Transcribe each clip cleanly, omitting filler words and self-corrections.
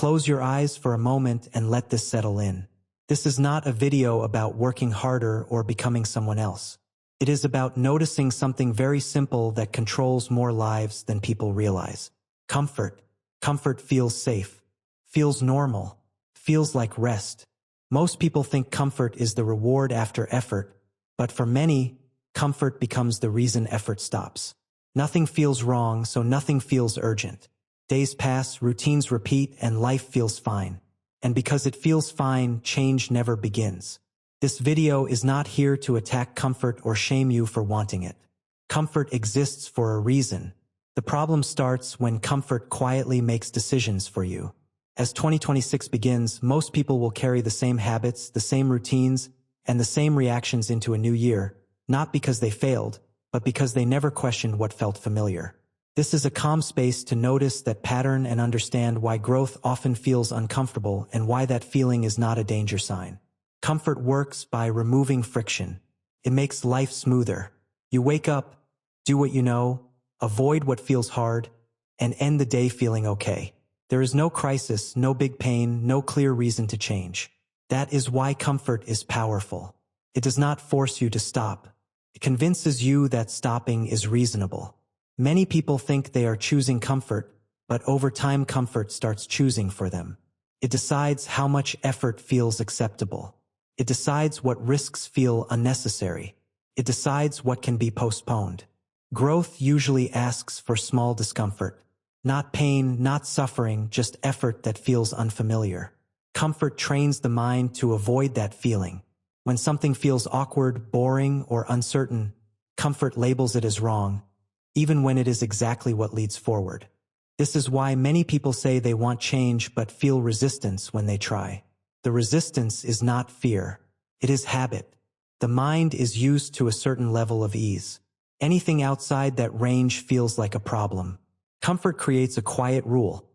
Close your eyes for a moment and let this settle in. This is not a video about working harder or becoming someone else. It is about noticing something very simple that controls more lives than people realize. Comfort. Comfort feels safe, feels normal, feels like rest. Most people think comfort is the reward after effort, but for many, comfort becomes the reason effort stops. Nothing feels wrong, so nothing feels urgent. Days pass, routines repeat, and life feels fine. And because it feels fine, change never begins. This video is not here to attack comfort or shame you for wanting it. Comfort exists for a reason. The problem starts when comfort quietly makes decisions for you. As 2026 begins, most people will carry the same habits, the same routines, and the same reactions into a new year, not because they failed, but because they never questioned what felt familiar. This is a calm space to notice that pattern and understand why growth often feels uncomfortable and why that feeling is not a danger sign. Comfort works by removing friction. It makes life smoother. You wake up, do what you know, avoid what feels hard, and end the day feeling okay. There is no crisis, no big pain, no clear reason to change. That is why comfort is powerful. It does not force you to stop. It convinces you that stopping is reasonable. Many people think they are choosing comfort, but over time comfort starts choosing for them. It decides how much effort feels acceptable. It decides what risks feel unnecessary. It decides what can be postponed. Growth usually asks for small discomfort. Not pain, not suffering, just effort that feels unfamiliar. Comfort trains the mind to avoid that feeling. When something feels awkward, boring, or uncertain, comfort labels it as wrong, even when it is exactly what leads forward. This is why many people say they want change but feel resistance when they try. The resistance is not fear. It is habit. The mind is used to a certain level of ease. Anything outside that range feels like a problem. Comfort creates a quiet rule.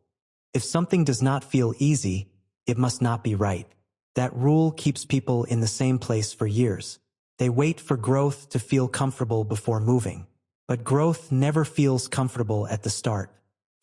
If something does not feel easy, it must not be right. That rule keeps people in the same place for years. They wait for growth to feel comfortable before moving. But growth never feels comfortable at the start.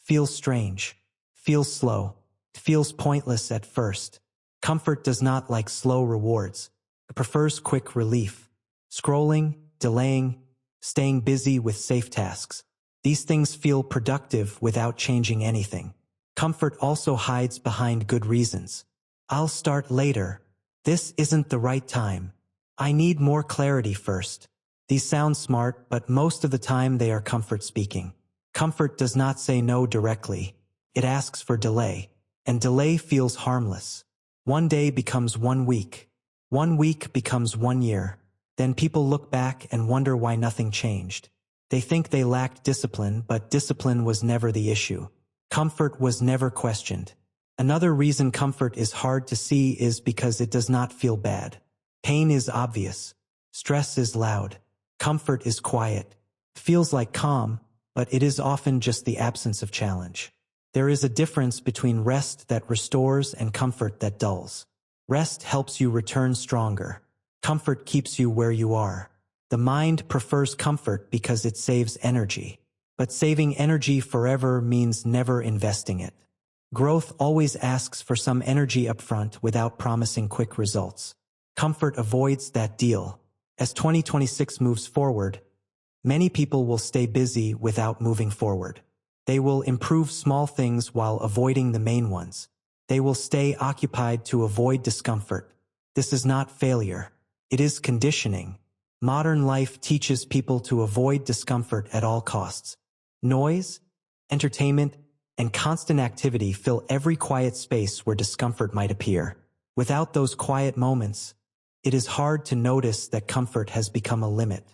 Feels strange. Feels slow. Feels pointless at first. Comfort does not like slow rewards. It prefers quick relief. Scrolling, delaying, staying busy with safe tasks. These things feel productive without changing anything. Comfort also hides behind good reasons. I'll start later. This isn't the right time. I need more clarity first. These sound smart, but most of the time they are comfort speaking. Comfort does not say no directly. It asks for delay. And delay feels harmless. One day becomes 1 week. 1 week becomes 1 year. Then people look back and wonder why nothing changed. They think they lacked discipline, but discipline was never the issue. Comfort was never questioned. Another reason comfort is hard to see is because it does not feel bad. Pain is obvious. Stress is loud. Comfort is quiet. Feels like calm, but it is often just the absence of challenge. There is a difference between rest that restores and comfort that dulls. Rest helps you return stronger. Comfort keeps you where you are. The mind prefers comfort because it saves energy. But saving energy forever means never investing it. Growth always asks for some energy upfront without promising quick results. Comfort avoids that deal. As 2026 moves forward, many people will stay busy without moving forward. They will improve small things while avoiding the main ones. They will stay occupied to avoid discomfort. This is not failure. It is conditioning. Modern life teaches people to avoid discomfort at all costs. Noise, entertainment, and constant activity fill every quiet space where discomfort might appear. Without those quiet moments, it is hard to notice that comfort has become a limit.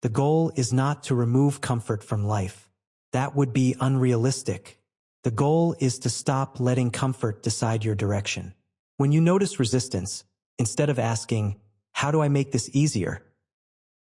The goal is not to remove comfort from life. That would be unrealistic. The goal is to stop letting comfort decide your direction. When you notice resistance, instead of asking, "How do I make this easier?"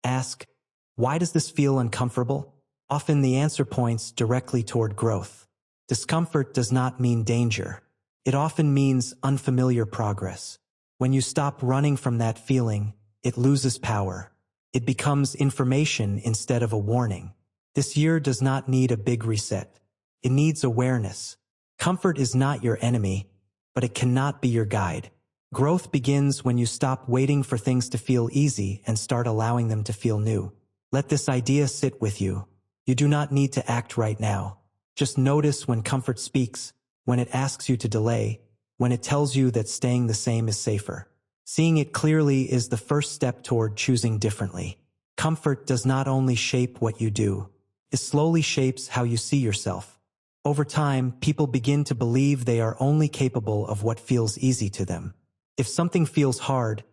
ask, "Why does this feel uncomfortable?" Often the answer points directly toward growth. Discomfort does not mean danger. It often means unfamiliar progress. When you stop running from that feeling, it loses power. It becomes information instead of a warning. This year does not need a big reset. It needs awareness. Comfort is not your enemy. but it cannot be your guide. Growth begins when you stop waiting for things to feel easy and start allowing them to feel new. Let this idea sit with you. You do not need to act right now. Just notice when comfort speaks, when it asks you to delay, when it tells you that staying the same is safer. Seeing it clearly is the first step toward choosing differently. Comfort does not only shape what you do, it slowly shapes how you see yourself. Over time, people begin to believe they are only capable of what feels easy to them. If something feels hard,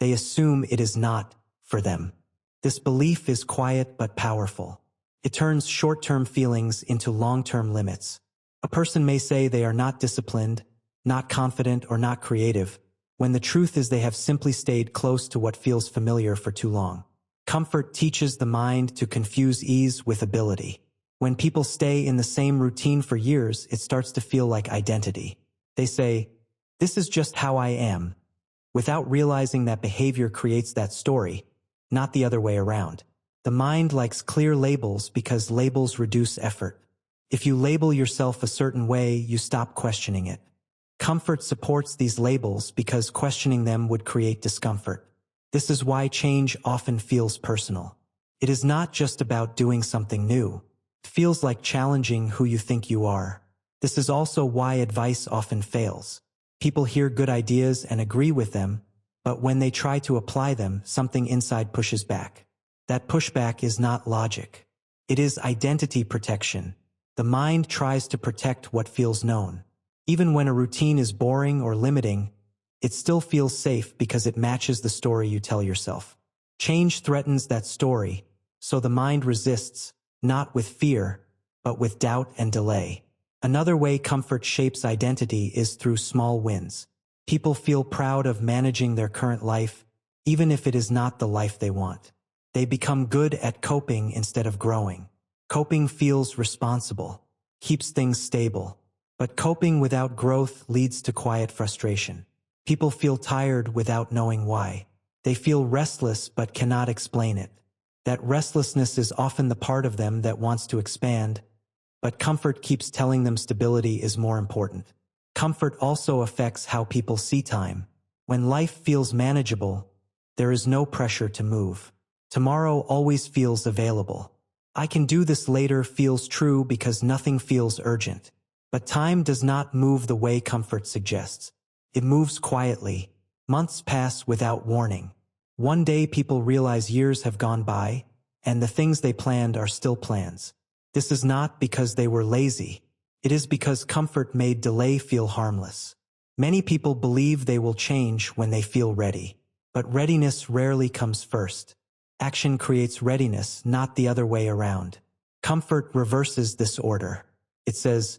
they assume it is not for them. This belief is quiet but powerful. It turns short-term feelings into long-term limits. A person may say they are not disciplined, not confident, or not creative, when the truth is they have simply stayed close to what feels familiar for too long. Comfort teaches the mind to confuse ease with ability. When people stay in the same routine for years, it starts to feel like identity. They say, "This is just how I am," without realizing that behavior creates that story, not the other way around. The mind likes clear labels because labels reduce effort. If you label yourself a certain way, you stop questioning it. Comfort supports these labels because questioning them would create discomfort. This is why change often feels personal. It is not just about doing something new. It feels like challenging who you think you are. This is also why advice often fails. People hear good ideas and agree with them, but when they try to apply them, something inside pushes back. That pushback is not logic. It is identity protection. The mind tries to protect what feels known. Even when a routine is boring or limiting, it still feels safe because it matches the story you tell yourself. Change threatens that story, so the mind resists, not with fear, but with doubt and delay. Another way comfort shapes identity is through small wins. People feel proud of managing their current life, even if it is not the life they want. They become good at coping instead of growing. Coping feels responsible, keeps things stable. But coping without growth leads to quiet frustration. People feel tired without knowing why. They feel restless but cannot explain it. That restlessness is often the part of them that wants to expand, but comfort keeps telling them stability is more important. Comfort also affects how people see time. When life feels manageable, there is no pressure to move. Tomorrow always feels available. "I can do this later" feels true because nothing feels urgent. But time does not move the way comfort suggests. It moves quietly. Months pass without warning. One day people realize years have gone by, and the things they planned are still plans. This is not because they were lazy. It is because comfort made delay feel harmless. Many people believe they will change when they feel ready. But readiness rarely comes first. Action creates readiness, not the other way around. Comfort reverses this order. It says,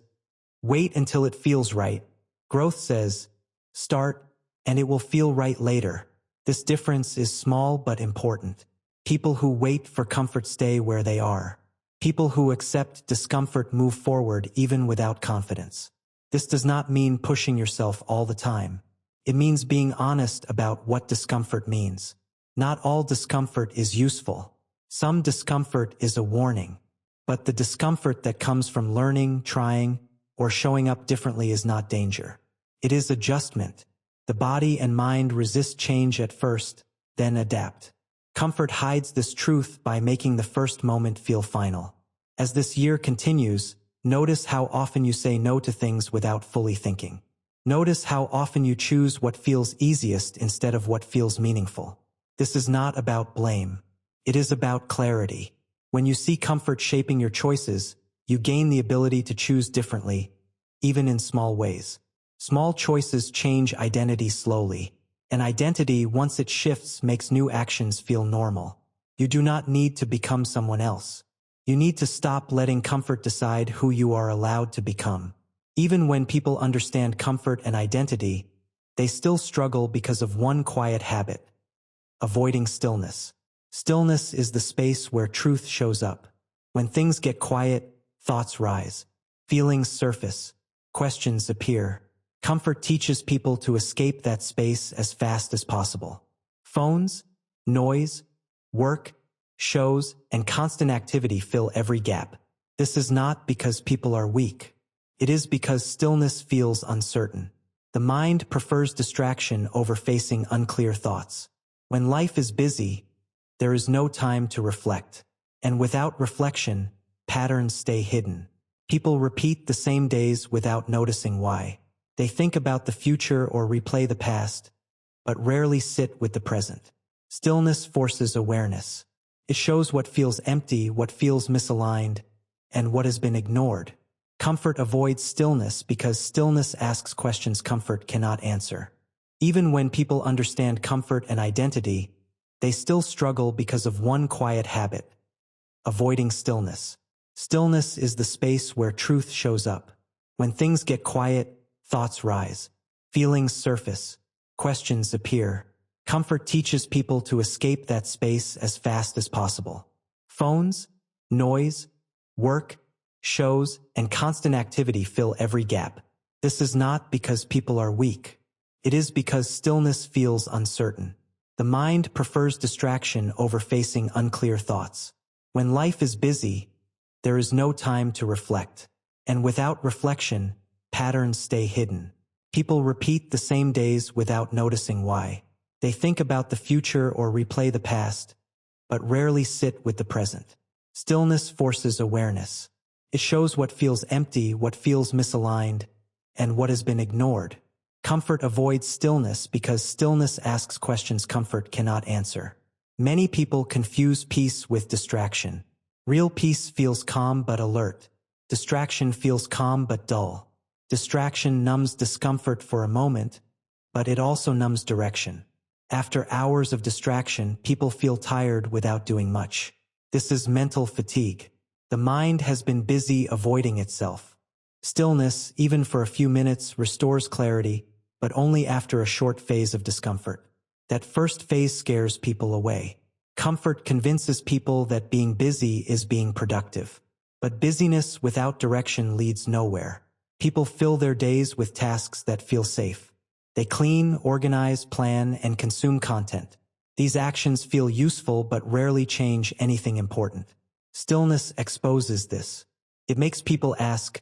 "Wait until it feels right." Growth says, "Start, and it will feel right later." This difference is small but important. People who wait for comfort stay where they are. People who accept discomfort move forward even without confidence. This does not mean pushing yourself all the time. It means being honest about what discomfort means. Not all discomfort is useful. Some discomfort is a warning. But the discomfort that comes from learning, trying, or showing up differently is not danger. It is adjustment. The body and mind resist change at first, then adapt. Comfort hides this truth by making the first moment feel final. As this year continues, notice how often you say no to things without fully thinking. Notice how often you choose what feels easiest instead of what feels meaningful. This is not about blame. It is about clarity. When you see comfort shaping your choices, you gain the ability to choose differently, even in small ways. Small choices change identity slowly, and identity, once it shifts, makes new actions feel normal. You do not need to become someone else. You need to stop letting comfort decide who you are allowed to become. Even when people understand comfort and identity, they still struggle because of one quiet habit: avoiding stillness. Stillness is the space where truth shows up. When things get quiet, thoughts rise, feelings surface, questions appear. Comfort teaches people to escape that space as fast as possible. Phones, noise, work, shows, and constant activity fill every gap. This is not because people are weak. It is because stillness feels uncertain. The mind prefers distraction over facing unclear thoughts. When life is busy, there is no time to reflect. And without reflection, patterns stay hidden. People repeat the same days without noticing why. They think about the future or replay the past, but rarely sit with the present. Stillness forces awareness. It shows what feels empty, what feels misaligned, and what has been ignored. Comfort avoids stillness because stillness asks questions comfort cannot answer. Even when people understand comfort and identity, they still struggle because of one quiet habit: avoiding stillness. Stillness is the space where truth shows up. When things get quiet, thoughts rise, feelings surface, questions appear. Comfort teaches people to escape that space as fast as possible. Phones, noise, work, shows, and constant activity fill every gap. This is not because people are weak. It is because stillness feels uncertain. The mind prefers distraction over facing unclear thoughts. When life is busy, there is no time to reflect. And without reflection, patterns stay hidden. People repeat the same days without noticing why. They think about the future or replay the past, but rarely sit with the present. Stillness forces awareness. It shows what feels empty, what feels misaligned, and what has been ignored. Comfort avoids stillness because stillness asks questions comfort cannot answer. Many people confuse peace with distraction. Real peace feels calm but alert. Distraction feels calm but dull. Distraction numbs discomfort for a moment, but it also numbs direction. After hours of distraction, people feel tired without doing much. This is mental fatigue. The mind has been busy avoiding itself. Stillness, even for a few minutes, restores clarity, but only after a short phase of discomfort. That first phase scares people away. Comfort convinces people that being busy is being productive. But busyness without direction leads nowhere. People fill their days with tasks that feel safe. They clean, organize, plan, and consume content. These actions feel useful but rarely change anything important. Stillness exposes this. It makes people ask,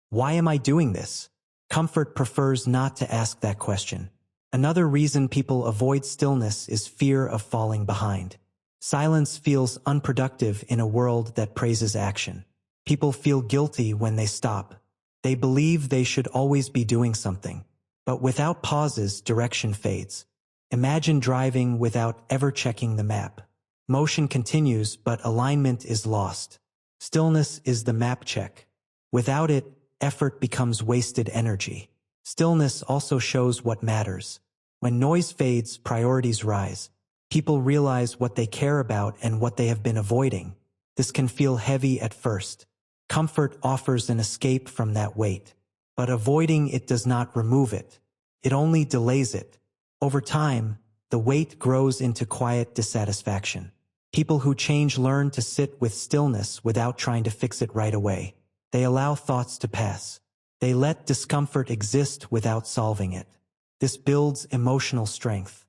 why am I doing this? Comfort prefers not to ask that question. Another reason people avoid stillness is fear of falling behind. Silence feels unproductive in a world that praises action. People feel guilty when they stop. They believe they should always be doing something. But without pauses, direction fades. Imagine driving without ever checking the map. Motion continues, but alignment is lost. Stillness is the map check. Without it, effort becomes wasted energy. Stillness also shows what matters. When noise fades, priorities rise. People realize what they care about and what they have been avoiding. This can feel heavy at first. Comfort offers an escape from that weight. But avoiding it does not remove it. It only delays it. Over time, the weight grows into quiet dissatisfaction. People who change learn to sit with stillness without trying to fix it right away. They allow thoughts to pass. They let discomfort exist without solving it. This builds emotional strength.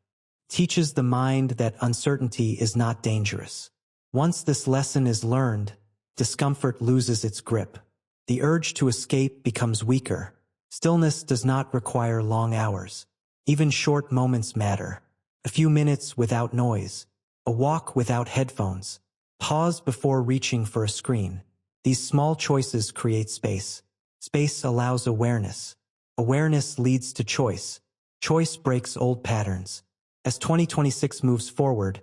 Teaches the mind that uncertainty is not dangerous. Once this lesson is learned, discomfort loses its grip. The urge to escape becomes weaker. Stillness does not require long hours. Even short moments matter. A few minutes without noise. A walk without headphones. Pause before reaching for a screen. These small choices create space. Space allows awareness. Awareness leads to choice. Choice breaks old patterns. As 2026 moves forward,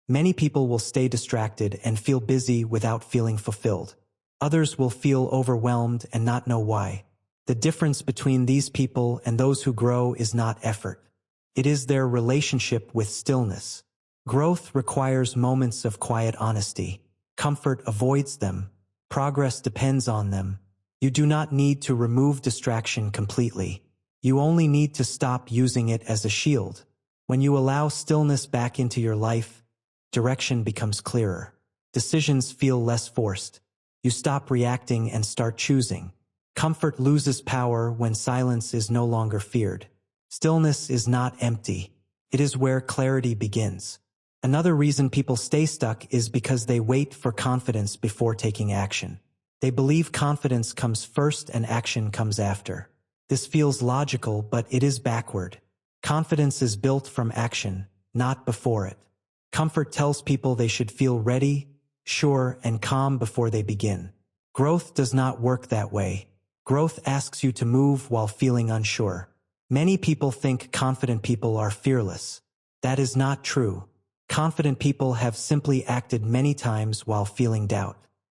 many people will stay distracted and feel busy without feeling fulfilled. Others will feel overwhelmed and not know why. The difference between these people and those who grow is not effort. It is their relationship with stillness. Growth requires moments of quiet honesty. Comfort avoids them. Progress depends on them. You do not need to remove distraction completely. You only need to stop using it as a shield. When you allow stillness back into your life, direction becomes clearer. Decisions feel less forced. You stop reacting and start choosing. Comfort loses power when silence is no longer feared. Stillness is not empty. It is where clarity begins. Another reason people stay stuck is because they wait for confidence before taking action. They believe confidence comes first and action comes after. This feels logical, but it is backward. Confidence is built from action, not before it. Comfort tells people they should feel ready, sure, and calm before they begin. Growth does not work that way. Growth asks you to move while feeling unsure. Many people think confident people are fearless. That is not true. Confident people have simply acted many times while feeling doubt.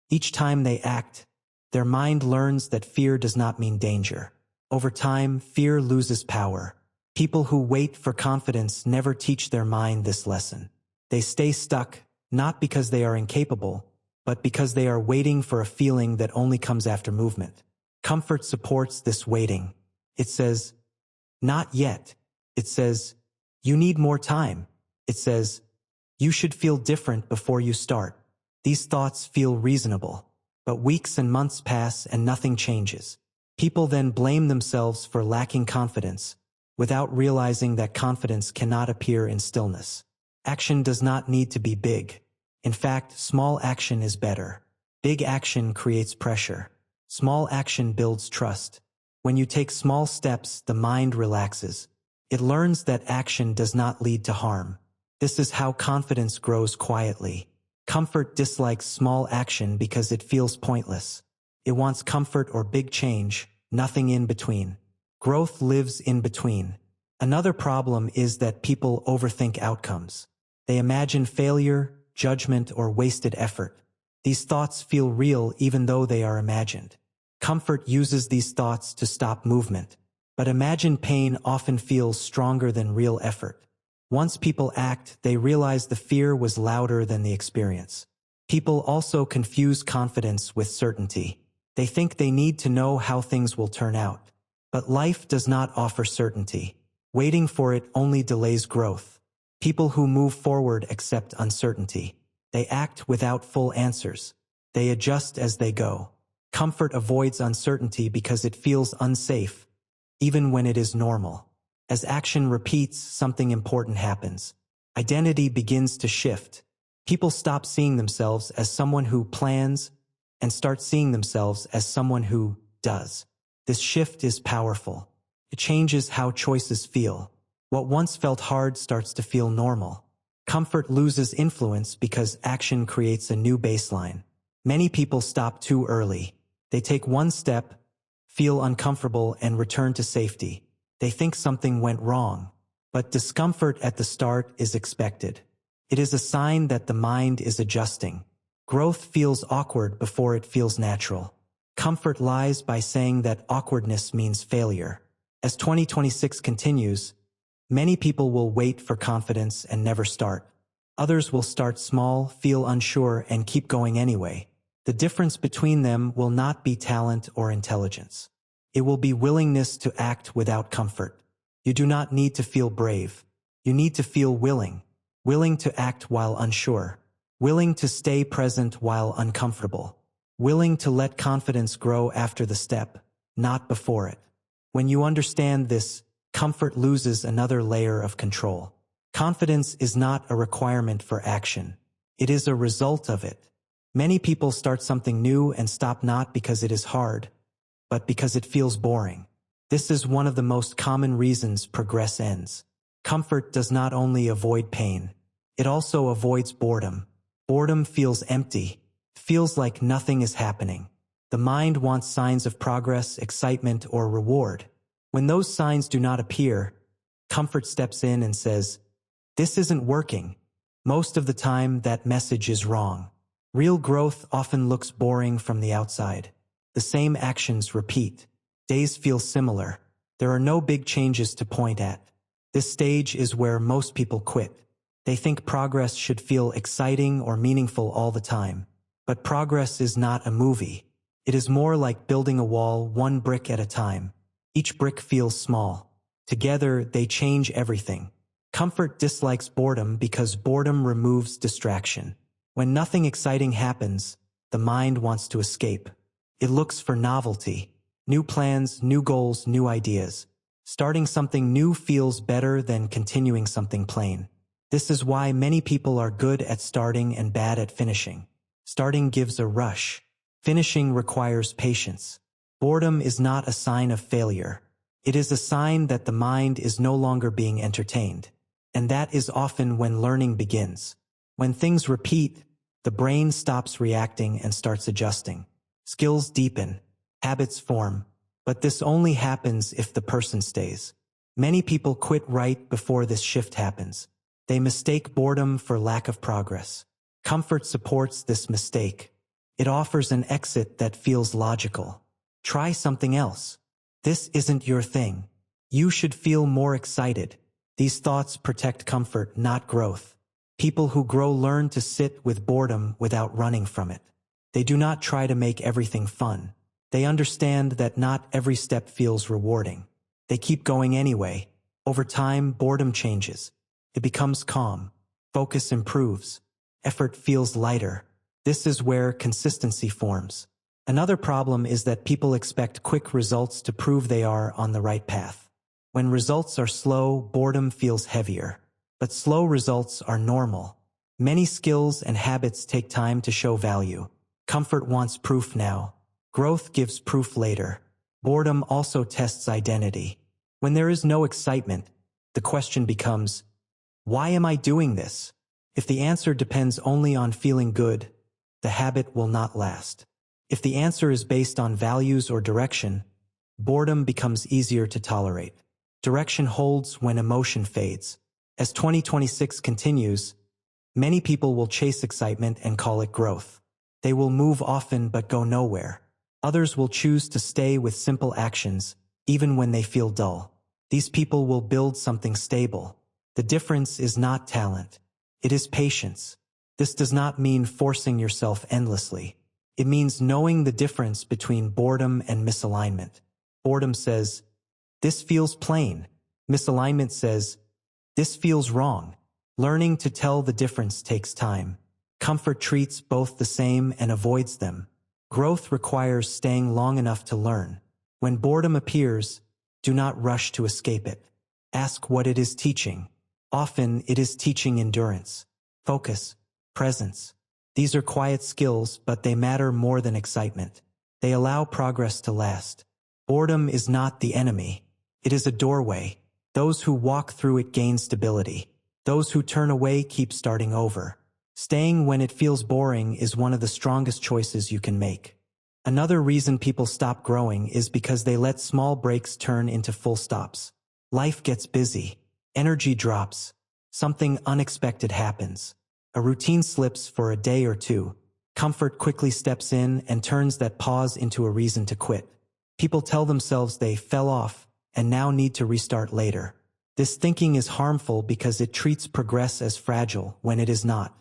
Each time they act, their mind learns that fear does not mean danger. Over time, fear loses power. People who wait for confidence never teach their mind this lesson. They stay stuck, not because they are incapable, but because they are waiting for a feeling that only comes after movement. Comfort supports this waiting. It says, "Not yet." It says, "You need more time." It says, "You should feel different before you start." These thoughts feel reasonable, but weeks and months pass and nothing changes. People then blame themselves for lacking confidence, without realizing that confidence cannot appear in stillness. Action does not need to be big. In fact, small action is better. Big action creates pressure. Small action builds trust. When you take small steps, the mind relaxes. It learns that action does not lead to harm. This is how confidence grows quietly. Comfort dislikes small action because it feels pointless. It wants comfort or big change, nothing in between. Growth lives in between. Another problem is that people overthink outcomes. They imagine failure, judgment, or wasted effort. These thoughts feel real even though they are imagined. Comfort uses these thoughts to stop movement. But imagined pain often feels stronger than real effort. Once people act, they realize the fear was louder than the experience. People also confuse confidence with certainty. They think they need to know how things will turn out. But life does not offer certainty. Waiting for it only delays growth. People who move forward accept uncertainty. They act without full answers. They adjust as they go. Comfort avoids uncertainty because it feels unsafe, even when it is normal. As action repeats, something important happens. Identity begins to shift. People stop seeing themselves as someone who plans and start seeing themselves as someone who does. This shift is powerful. It changes how choices feel. What once felt hard starts to feel normal. Comfort loses influence because action creates a new baseline. Many people stop too early. They take one step, feel uncomfortable, and return to safety. They think something went wrong. But discomfort at the start is expected. It is a sign that the mind is adjusting. Growth feels awkward before it feels natural. Comfort lies by saying that awkwardness means failure. As 2026 continues, many people will wait for confidence and never start. Others will start small, feel unsure, and keep going anyway. The difference between them will not be talent or intelligence. It will be willingness to act without comfort. You do not need to feel brave. You need to feel willing. Willing to act while unsure. Willing to stay present while uncomfortable. Willing to let confidence grow after the step, not before it. When you understand this, comfort loses another layer of control. Confidence is not a requirement for action. It is a result of it. Many people start something new and stop not because it is hard, but because it feels boring. This is one of the most common reasons progress ends. Comfort does not only avoid pain, it also avoids boredom. Boredom feels empty, feels like nothing is happening. The mind wants signs of progress, excitement, or reward. When those signs do not appear, comfort steps in and says, "This isn't working." Most of the time, that message is wrong. Real growth often looks boring from the outside. The same actions repeat. Days feel similar. There are no big changes to point at. This stage is where most people quit. They think progress should feel exciting or meaningful all the time. But progress is not a movie. It is more like building a wall one brick at a time. Each brick feels small. Together, they change everything. Comfort dislikes boredom because boredom removes distraction. When nothing exciting happens, the mind wants to escape. It looks for novelty, new plans, new goals, new ideas. Starting something new feels better than continuing something plain. This is why many people are good at starting and bad at finishing. Starting gives a rush. Finishing requires patience. Boredom is not a sign of failure. It is a sign that the mind is no longer being entertained. And that is often when learning begins. When things repeat, the brain stops reacting and starts adjusting. Skills deepen, habits form, but this only happens if the person stays. Many people quit right before this shift happens. They mistake boredom for lack of progress. Comfort supports this mistake. It offers an exit that feels logical. Try something else. This isn't your thing. You should feel more excited. These thoughts protect comfort, not growth. People who grow learn to sit with boredom without running from it. They do not try to make everything fun. They understand that not every step feels rewarding. They keep going anyway. Over time, boredom changes. It becomes calm. Focus improves. Effort feels lighter. This is where consistency forms. Another problem is that people expect quick results to prove they are on the right path. When results are slow, boredom feels heavier. But slow results are normal. Many skills and habits take time to show value. Comfort wants proof now. Growth gives proof later. Boredom also tests identity. When there is no excitement, the question becomes, why am I doing this? If the answer depends only on feeling good, the habit will not last. If the answer is based on values or direction, boredom becomes easier to tolerate. Direction holds when emotion fades. As 2026 continues, many people will chase excitement and call it growth. They will move often but go nowhere. Others will choose to stay with simple actions, even when they feel dull. These people will build something stable. The difference is not talent. It is patience. This does not mean forcing yourself endlessly. It means knowing the difference between boredom and misalignment. Boredom says, this feels plain. Misalignment says, this feels wrong. Learning to tell the difference takes time. Comfort treats both the same and avoids them. Growth requires staying long enough to learn. When boredom appears, do not rush to escape it. Ask what it is teaching. Often it is teaching endurance, focus, presence. These are quiet skills, but they matter more than excitement. They allow progress to last. Boredom is not the enemy. It is a doorway. Those who walk through it gain stability. Those who turn away keep starting over. Staying when it feels boring is one of the strongest choices you can make. Another reason people stop growing is because they let small breaks turn into full stops. Life gets busy. Energy drops. Something unexpected happens. A routine slips for a day or two. Comfort quickly steps in and turns that pause into a reason to quit. People tell themselves they fell off and now need to restart later. This thinking is harmful because it treats progress as fragile when it is not.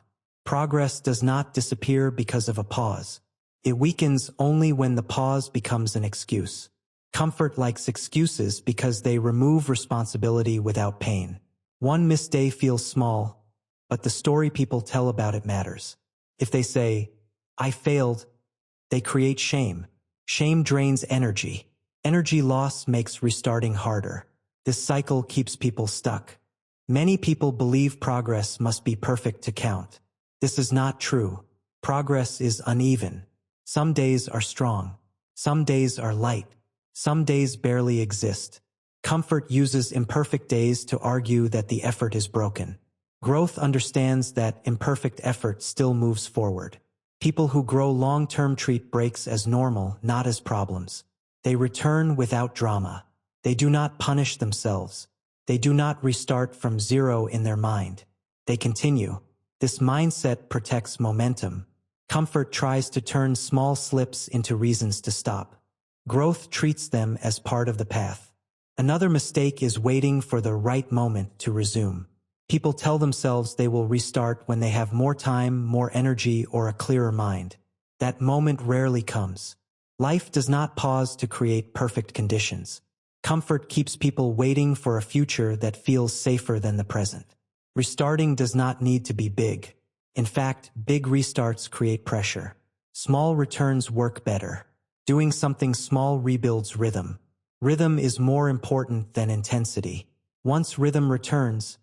Progress does not disappear because of a pause. It weakens only when the pause becomes an excuse. Comfort likes excuses because they remove responsibility without pain. One missed day feels small, but the story people tell about it matters. If they say, I failed, they create shame. Shame drains energy. Energy loss makes restarting harder. This cycle keeps people stuck. Many people believe progress must be perfect to count. This is not true. Progress is uneven. Some days are strong. Some days are light. Some days barely exist. Comfort uses imperfect days to argue that the effort is broken. Growth understands that imperfect effort still moves forward. People who grow long-term treat breaks as normal, not as problems. They return without drama. They do not punish themselves. They do not restart from zero in their mind. They continue. This mindset protects momentum. Comfort tries to turn small slips into reasons to stop. Growth treats them as part of the path. Another mistake is waiting for the right moment to resume. People tell themselves they will restart when they have more time, more energy, or a clearer mind. That moment rarely comes. Life does not pause to create perfect conditions. Comfort keeps people waiting for a future that feels safer than the present. Restarting does not need to be big. In fact, big restarts create pressure. Small returns work better. Doing something small rebuilds rhythm. Rhythm is more important than intensity. Once rhythm returns,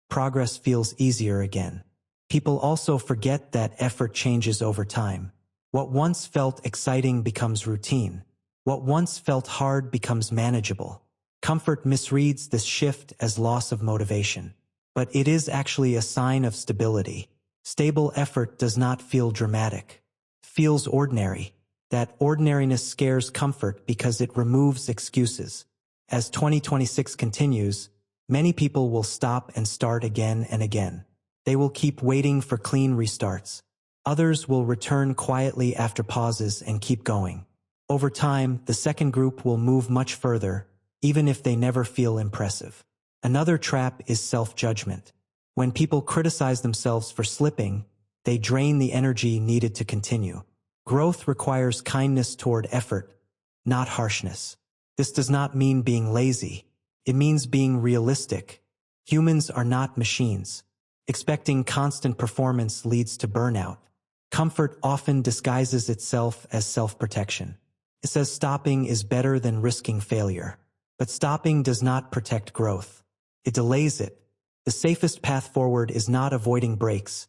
progress feels easier again. People also forget that effort changes over time. What once felt exciting becomes routine. What once felt hard becomes manageable. Comfort misreads this shift as loss of motivation. But it is actually a sign of stability. Stable effort does not feel dramatic. It feels ordinary. That ordinariness scares comfort because it removes excuses. As 2026 continues, many people will stop and start again and again. They will keep waiting for clean restarts. Others will return quietly after pauses and keep going. Over time, the second group will move much further, even if they never feel impressive. Another trap is self-judgment. When people criticize themselves for slipping, they drain the energy needed to continue. Growth requires kindness toward effort, not harshness. This does not mean being lazy. It means being realistic. Humans are not machines. Expecting constant performance leads to burnout. Comfort often disguises itself as self-protection. It says stopping is better than risking failure. But stopping does not protect growth. It delays it. The safest path forward is not avoiding breaks,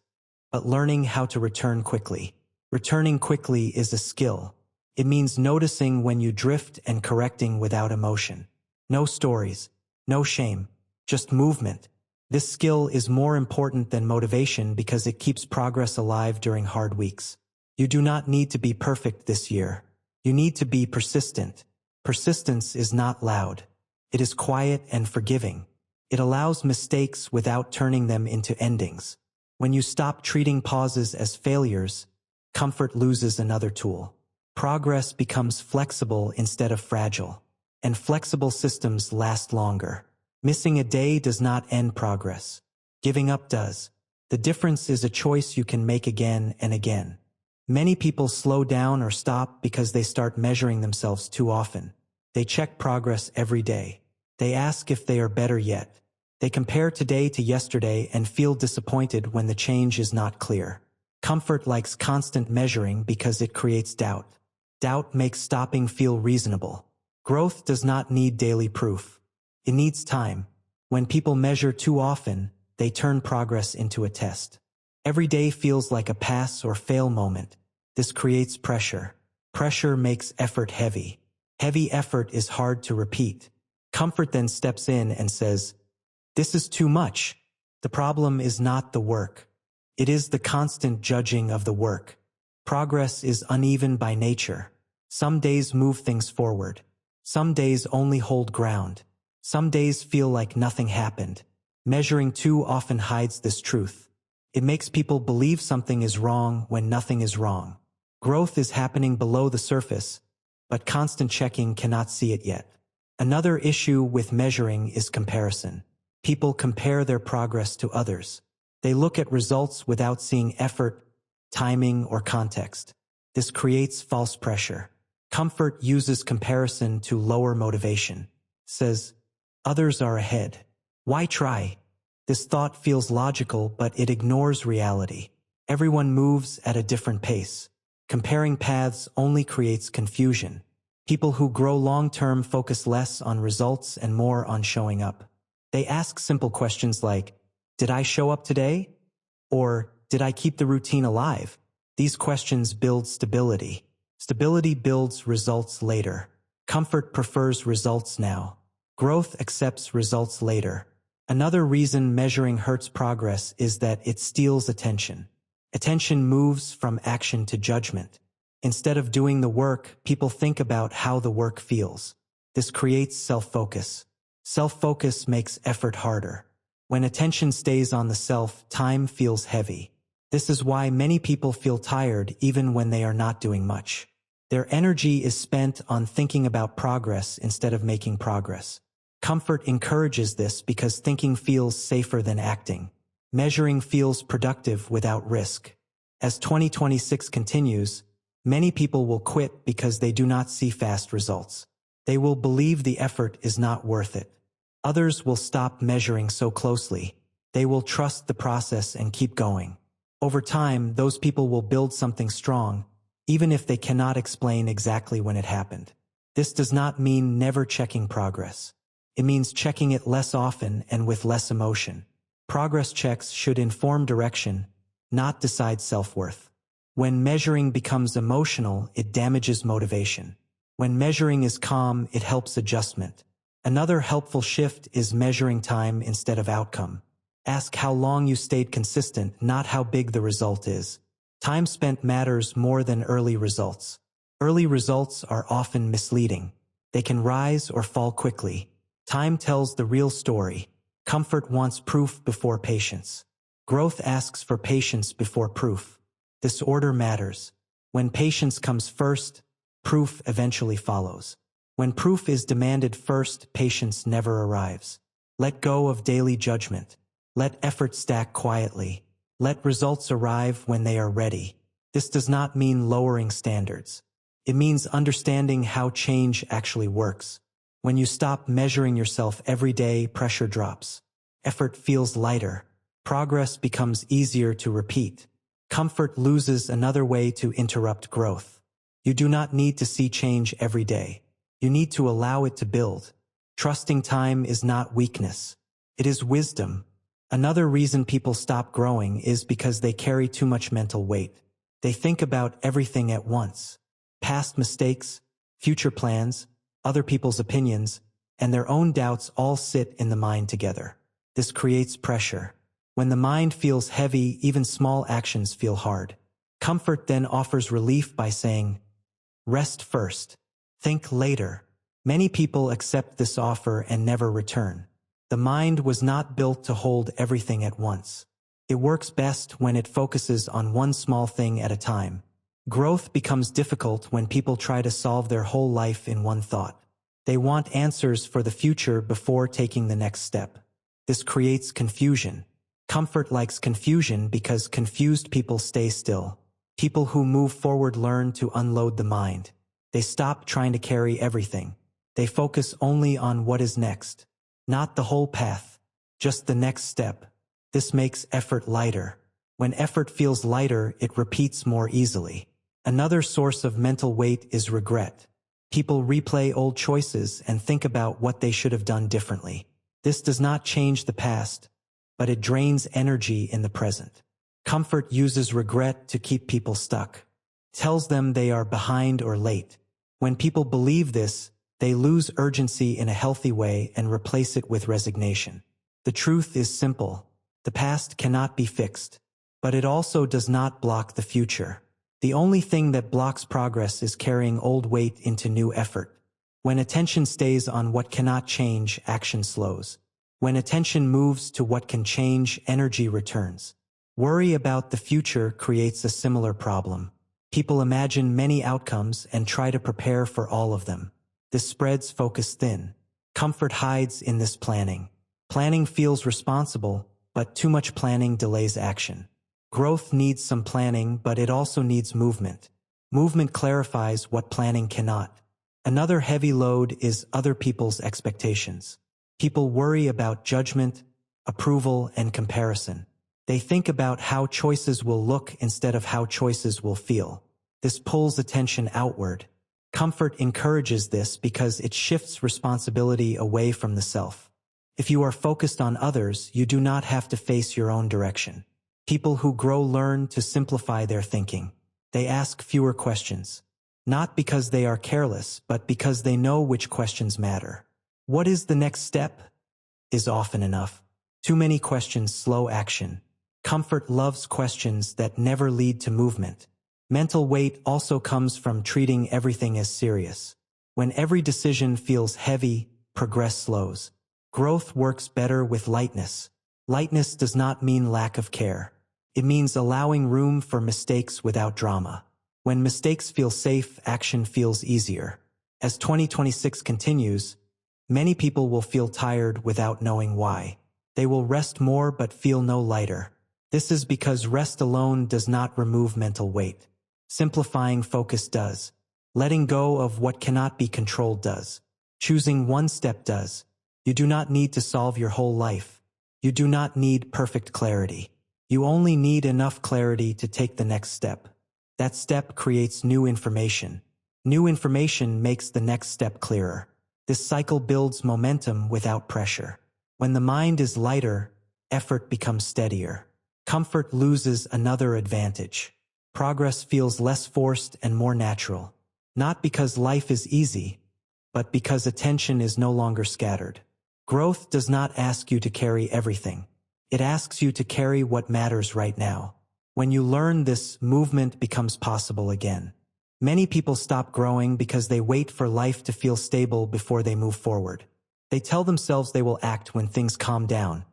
but learning how to return quickly. Returning quickly is a skill. It means noticing when you drift and correcting without emotion. No stories, no shame, just movement. This skill is more important than motivation because it keeps progress alive during hard weeks. You do not need to be perfect this year. You need to be persistent. Persistence is not loud. It is quiet and forgiving. It allows mistakes without turning them into endings. When you stop treating pauses as failures, comfort loses another tool. Progress becomes flexible instead of fragile. And flexible systems last longer. Missing a day does not end progress. Giving up does. The difference is a choice you can make again and again. Many people slow down or stop because they start measuring themselves too often. They check progress every day. They ask if they are better yet. They compare today to yesterday and feel disappointed when the change is not clear. Comfort likes constant measuring because it creates doubt. Doubt makes stopping feel reasonable. Growth does not need daily proof. It needs time. When people measure too often, they turn progress into a test. Every day feels like a pass or fail moment. This creates pressure. Pressure makes effort heavy. Heavy effort is hard to repeat. Comfort then steps in and says, "This is too much." The problem is not the work. It is the constant judging of the work. Progress is uneven by nature. Some days move things forward. Some days only hold ground. Some days feel like nothing happened. Measuring too often hides this truth. It makes people believe something is wrong when nothing is wrong. Growth is happening below the surface, but constant checking cannot see it yet. Another issue with measuring is comparison. People compare their progress to others. They look at results without seeing effort, timing, or context. This creates false pressure. Comfort uses comparison to lower motivation. Says, "Others are ahead. Why try?" This thought feels logical, but it ignores reality. Everyone moves at a different pace. Comparing paths only creates confusion. People who grow long-term focus less on results and more on showing up. They ask simple questions like, "Did I show up today?" Or, "Did I keep the routine alive?" These questions build stability. Stability builds results later. Comfort prefers results now. Growth accepts results later. Another reason measuring hurts progress is that it steals attention. Attention moves from action to judgment. Instead of doing the work, people think about how the work feels. This creates self-focus. Self-focus makes effort harder. When attention stays on the self, time feels heavy. This is why many people feel tired even when they are not doing much. Their energy is spent on thinking about progress instead of making progress. Comfort encourages this because thinking feels safer than acting. Measuring feels productive without risk. As 2026 continues, many people will quit because they do not see fast results. They will believe the effort is not worth it. Others will stop measuring so closely. They will trust the process and keep going. Over time, those people will build something strong, even if they cannot explain exactly when it happened. This does not mean never checking progress. It means checking it less often and with less emotion. Progress checks should inform direction, not decide self-worth. When measuring becomes emotional, it damages motivation. When measuring is calm, it helps adjustment. Another helpful shift is measuring time instead of outcome. Ask how long you stayed consistent, not how big the result is. Time spent matters more than early results. Early results are often misleading. They can rise or fall quickly. Time tells the real story. Comfort wants proof before patience. Growth asks for patience before proof. This order matters. When patience comes first, proof eventually follows. When proof is demanded first, patience never arrives. Let go of daily judgment. Let effort stack quietly. Let results arrive when they are ready. This does not mean lowering standards. It means understanding how change actually works. When you stop measuring yourself every day, pressure drops. Effort feels lighter. Progress becomes easier to repeat. Comfort loses another way to interrupt growth. You do not need to see change every day. You need to allow it to build. Trusting time is not weakness. It is wisdom. Another reason people stop growing is because they carry too much mental weight. They think about everything at once. Past mistakes, future plans, other people's opinions, and their own doubts all sit in the mind together. This creates pressure. When the mind feels heavy, even small actions feel hard. Comfort then offers relief by saying, rest first. Think later. Many people accept this offer and never return. The mind was not built to hold everything at once. It works best when it focuses on one small thing at a time. Growth becomes difficult when people try to solve their whole life in one thought. They want answers for the future before taking the next step. This creates confusion. Comfort likes confusion because confused people stay still. People who move forward learn to unload the mind. They stop trying to carry everything. They focus only on what is next. Not the whole path, just the next step. This makes effort lighter. When effort feels lighter, it repeats more easily. Another source of mental weight is regret. People replay old choices and think about what they should have done differently. This does not change the past, but it drains energy in the present. Comfort uses regret to keep people stuck. Tells them they are behind or late. When people believe this, they lose urgency in a healthy way and replace it with resignation. The truth is simple. The past cannot be fixed, but it also does not block the future. The only thing that blocks progress is carrying old weight into new effort. When attention stays on what cannot change, action slows. When attention moves to what can change, energy returns. Worry about the future creates a similar problem. People imagine many outcomes and try to prepare for all of them. This spreads focus thin. Comfort hides in this planning. Planning feels responsible, but too much planning delays action. Growth needs some planning, but it also needs movement. Movement clarifies what planning cannot. Another heavy load is other people's expectations. People worry about judgment, approval, and comparison. They think about how choices will look instead of how choices will feel. This pulls attention outward. Comfort encourages this because it shifts responsibility away from the self. If you are focused on others, you do not have to face your own direction. People who grow learn to simplify their thinking. They ask fewer questions. Not because they are careless, but because they know which questions matter. What is the next step? Is often enough. Too many questions slow action. Comfort loves questions that never lead to movement. Mental weight also comes from treating everything as serious. When every decision feels heavy, progress slows. Growth works better with lightness. Lightness does not mean lack of care. It means allowing room for mistakes without drama. When mistakes feel safe, action feels easier. As 2026 continues, many people will feel tired without knowing why. They will rest more but feel no lighter. This is because rest alone does not remove mental weight. Simplifying focus does. Letting go of what cannot be controlled does. Choosing one step does. You do not need to solve your whole life. You do not need perfect clarity. You only need enough clarity to take the next step. That step creates new information. New information makes the next step clearer. This cycle builds momentum without pressure. When the mind is lighter, effort becomes steadier. Comfort loses another advantage. Progress feels less forced and more natural. Not because life is easy, but because attention is no longer scattered. Growth does not ask you to carry everything. It asks you to carry what matters right now. When you learn this, movement becomes possible again. Many people stop growing because they wait for life to feel stable before they move forward. They tell themselves they will act when things calm down,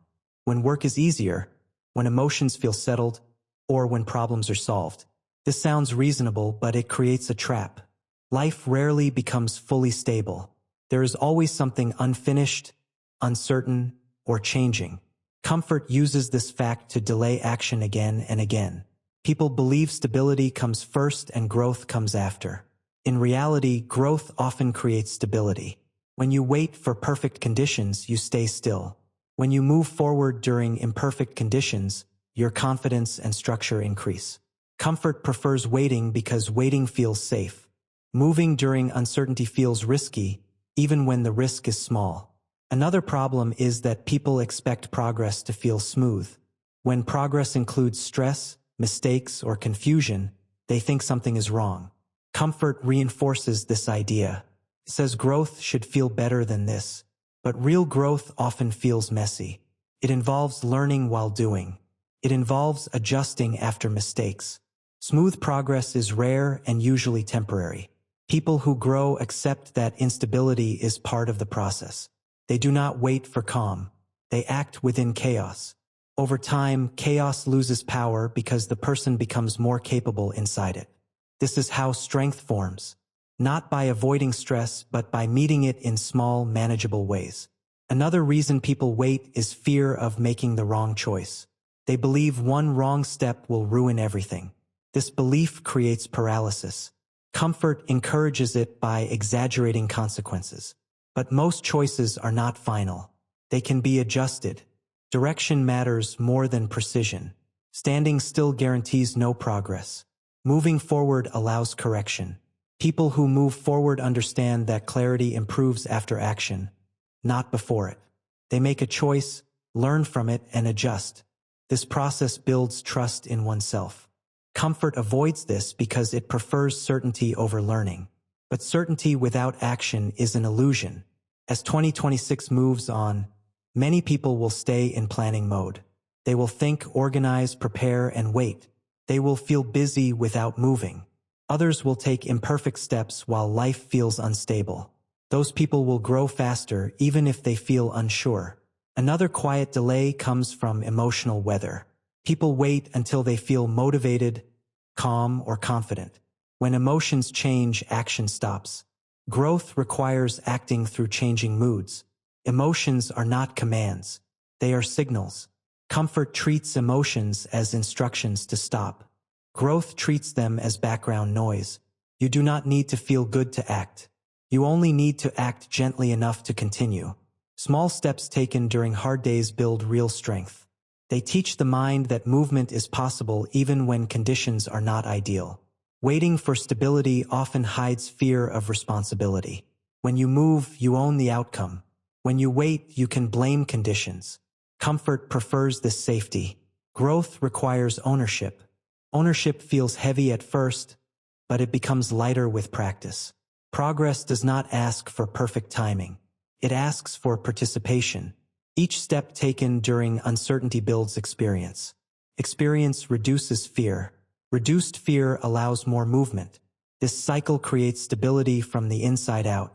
when work is easier, when emotions feel settled, or when problems are solved. This sounds reasonable, but it creates a trap. Life rarely becomes fully stable. There is always something unfinished, uncertain, or changing. Comfort uses this fact to delay action again and again. People believe stability comes first and growth comes after. In reality, growth often creates stability. When you wait for perfect conditions, you stay still. When you move forward during imperfect conditions, your confidence and structure increase. Comfort prefers waiting because waiting feels safe. Moving during uncertainty feels risky, even when the risk is small. Another problem is that people expect progress to feel smooth. When progress includes stress, mistakes, or confusion, they think something is wrong. Comfort reinforces this idea. It says growth should feel better than this. But real growth often feels messy. It involves learning while doing. It involves adjusting after mistakes. Smooth progress is rare and usually temporary. People who grow accept that instability is part of the process. They do not wait for calm. They act within chaos. Over time, chaos loses power because the person becomes more capable inside it. This is how strength forms. Not by avoiding stress, but by meeting it in small, manageable ways. Another reason people wait is fear of making the wrong choice. They believe one wrong step will ruin everything. This belief creates paralysis. Comfort encourages it by exaggerating consequences. But most choices are not final. They can be adjusted. Direction matters more than precision. Standing still guarantees no progress. Moving forward allows correction. People who move forward understand that clarity improves after action, not before it. They make a choice, learn from it, and adjust. This process builds trust in oneself. Comfort avoids this because it prefers certainty over learning. But certainty without action is an illusion. As 2026 moves on, many people will stay in planning mode. They will think, organize, prepare, and wait. They will feel busy without moving. Others will take imperfect steps while life feels unstable. Those people will grow faster even if they feel unsure. Another quiet delay comes from emotional weather. People wait until they feel motivated, calm, or confident. When emotions change, action stops. Growth requires acting through changing moods. Emotions are not commands. They are signals. Comfort treats emotions as instructions to stop. Growth treats them as background noise. You do not need to feel good to act. You only need to act gently enough to continue. Small steps taken during hard days build real strength. They teach the mind that movement is possible even when conditions are not ideal. Waiting for stability often hides fear of responsibility. When you move, you own the outcome. When you wait, you can blame conditions. Comfort prefers this safety. Growth requires ownership. Ownership feels heavy at first, but it becomes lighter with practice. Progress does not ask for perfect timing. It asks for participation. Each step taken during uncertainty builds experience. Experience reduces fear. Reduced fear allows more movement. This cycle creates stability from the inside out.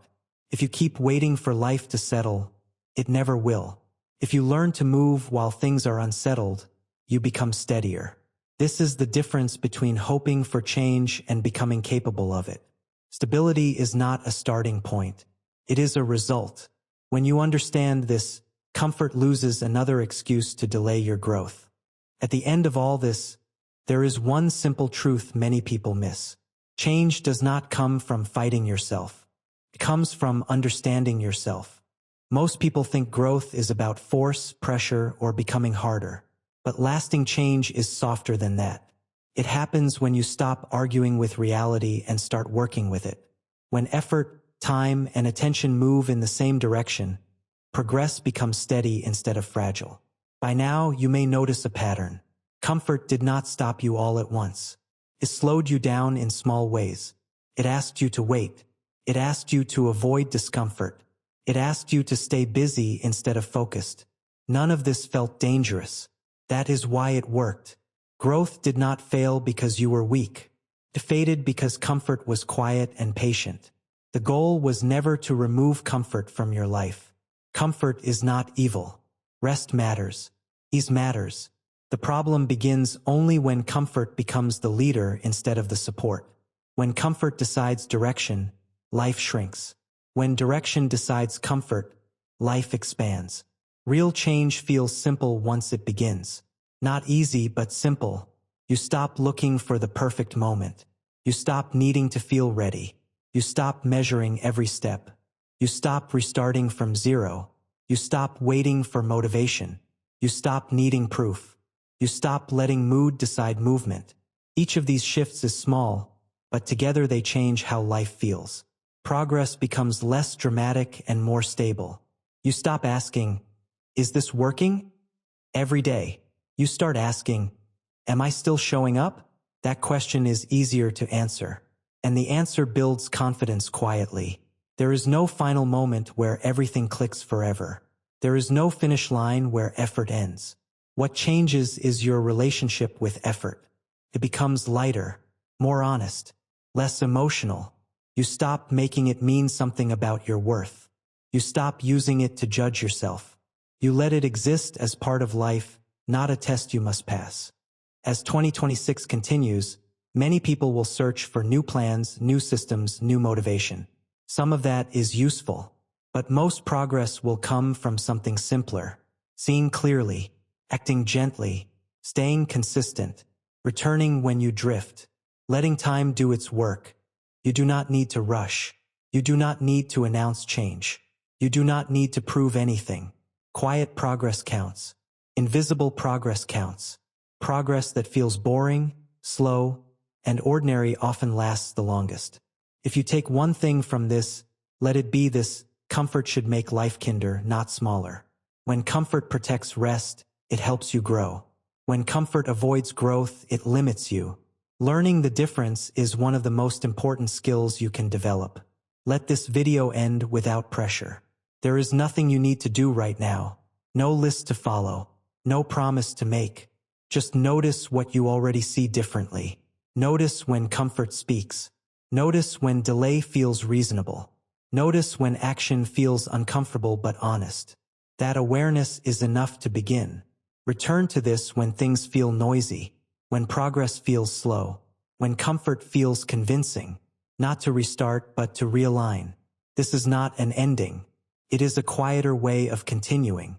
If you keep waiting for life to settle, it never will. If you learn to move while things are unsettled, you become steadier. This is the difference between hoping for change and becoming capable of it. Stability is not a starting point. It is a result. When you understand this, comfort loses another excuse to delay your growth. At the end of all this, there is one simple truth many people miss. Change does not come from fighting yourself. It comes from understanding yourself. Most people think growth is about force, pressure, or becoming harder. But lasting change is softer than that. It happens when you stop arguing with reality and start working with it. When effort, time, and attention move in the same direction, progress becomes steady instead of fragile. By now, you may notice a pattern. Comfort did not stop you all at once. It slowed you down in small ways. It asked you to wait. It asked you to avoid discomfort. It asked you to stay busy instead of focused. None of this felt dangerous. That is why it worked. Growth did not fail because you were weak. It faded because comfort was quiet and patient. The goal was never to remove comfort from your life. Comfort is not evil. Rest matters. Ease matters. The problem begins only when comfort becomes the leader instead of the support. When comfort decides direction, life shrinks. When direction decides comfort, life expands. Real change feels simple once it begins. Not easy, but simple. You stop looking for the perfect moment. You stop needing to feel ready. You stop measuring every step. You stop restarting from zero. You stop waiting for motivation. You stop needing proof. You stop letting mood decide movement. Each of these shifts is small, but together they change how life feels. Progress becomes less dramatic and more stable. You stop asking, "Is this working?" every day. You start asking, "Am I still showing up?" That question is easier to answer, and the answer builds confidence quietly. There is no final moment where everything clicks forever. There is no finish line where effort ends. What changes is your relationship with effort. It becomes lighter, more honest, less emotional. You stop making it mean something about your worth. You stop using it to judge yourself. You let it exist as part of life, not a test you must pass. As 2026 continues, many people will search for new plans, new systems, new motivation. Some of that is useful, but most progress will come from something simpler: seeing clearly, acting gently, staying consistent, returning when you drift, letting time do its work. You do not need to rush. You do not need to announce change. You do not need to prove anything. Quiet progress counts. Invisible progress counts. Progress that feels boring, slow, and ordinary often lasts the longest. If you take one thing from this, let it be this: comfort should make life kinder, not smaller. When comfort protects rest, it helps you grow. When comfort avoids growth, it limits you. Learning the difference is one of the most important skills you can develop. Let this video end without pressure. There is nothing you need to do right now. No list to follow. No promise to make. Just notice what you already see differently. Notice when comfort speaks. Notice when delay feels reasonable. Notice when action feels uncomfortable but honest. That awareness is enough to begin. Return to this when things feel noisy, when progress feels slow, when comfort feels convincing. Not to restart, but to realign. This is not an ending. It is a quieter way of continuing.